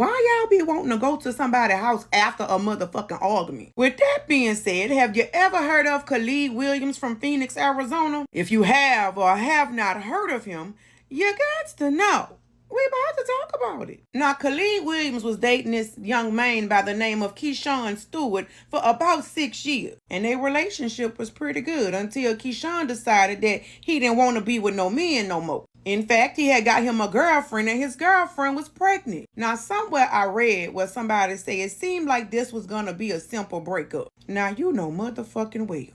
Why y'all be wanting to go to somebody's house after a motherfucking argument? With that being said, have you ever heard of Khalid Williams from Phoenix, Arizona? If you have or have not heard of him, you got to know. We about to talk about it. Now, Khalid Williams was dating this young man by the name of Keyshawn Stewart for about 6 years. And their relationship was pretty good until Keyshawn decided that he didn't want to be with no men no more. In fact, he had got him a girlfriend and his girlfriend was pregnant. Now, somewhere I read where somebody said it seemed like this was going to be a simple breakup. Now, you know motherfucking well.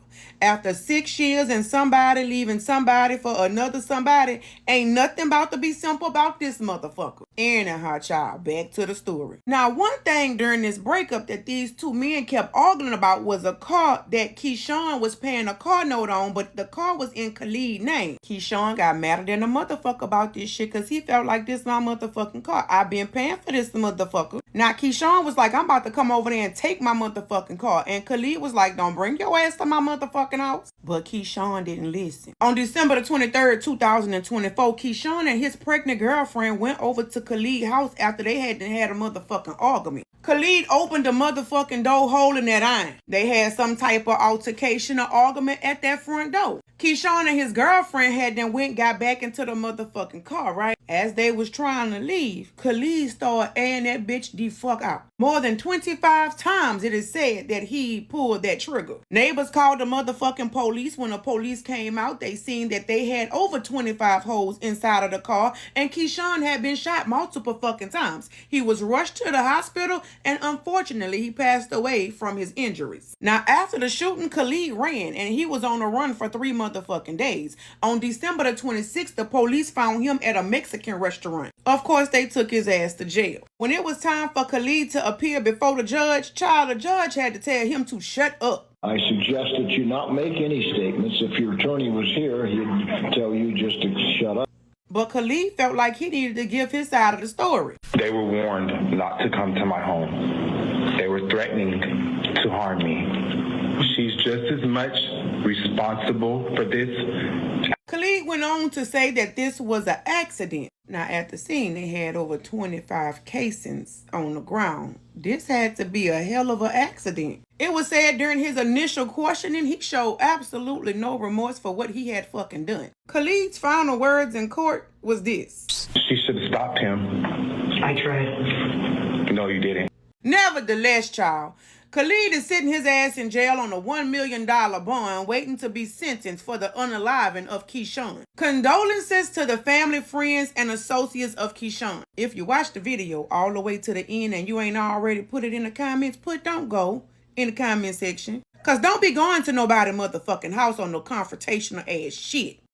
After 6 years and somebody leaving somebody for another somebody, ain't nothing about to be simple about this motherfucker. Anyhow, child, back to the story. Now, one thing during this breakup that these two men kept arguing about was a car that Keyshawn was paying a car note on, but the car was in Khalid's name. Keyshawn got madder than a motherfucker about this shit because he felt like this my motherfucking car. I've been paying for this motherfucker. Now, Keyshawn was like, I'm about to come over there and take my motherfucking car. And Khalid was like, don't bring your ass to my motherfucking house. But Keyshawn didn't listen. On December the 23rd, 2024, Keyshawn and his pregnant girlfriend went over to Khalid's house after they had a motherfucking argument. Khalid opened the motherfucking door holding that iron. They had some type of altercation or argument at that front door. Keyshawn and his girlfriend had then went got back into the motherfucking car, right? As they was trying to leave, Khalid started airing that bitch the fuck out. More than 25 times it is said that he pulled that trigger. Neighbors called the motherfucking police. When the police came out, they seen that they had over 25 holes inside of the car and Keyshawn had been shot multiple fucking times. He was rushed to the hospital and unfortunately he passed away from his injuries. Now after the shooting, Khalid ran and he was on a run for 3 motherfucking days. On December the 26th, the police found him at a Mexican restaurant. Of course, they took his ass to jail. When it was time for Khalid to appear before the judge, the judge had to tell him to shut up. I suggest that you not make any statements. If your attorney was here, he'd tell you just to shut up. But Khalid felt like he needed to give his side of the story. They were warned not to come to my home. They were threatening to harm me. She's just as much responsible for this. Khalid went on to say that this was an accident. Now, at the scene, they had over 25 casings on the ground. This had to be a hell of an accident. It was said during his initial questioning, he showed absolutely no remorse for what he had fucking done. Khalid's final words in court was this. She should have stopped him. I tried. No, you didn't. Nevertheless, child, Khalid is sitting his ass in jail on a $1 million bond waiting to be sentenced for the unaliving of Keyshawn. Condolences to the family, friends, and associates of Keyshawn. If you watch the video all the way to the end and you ain't already put it in the comments, don't go in the comment section. Cause don't be going to nobody motherfucking house on no confrontational ass shit.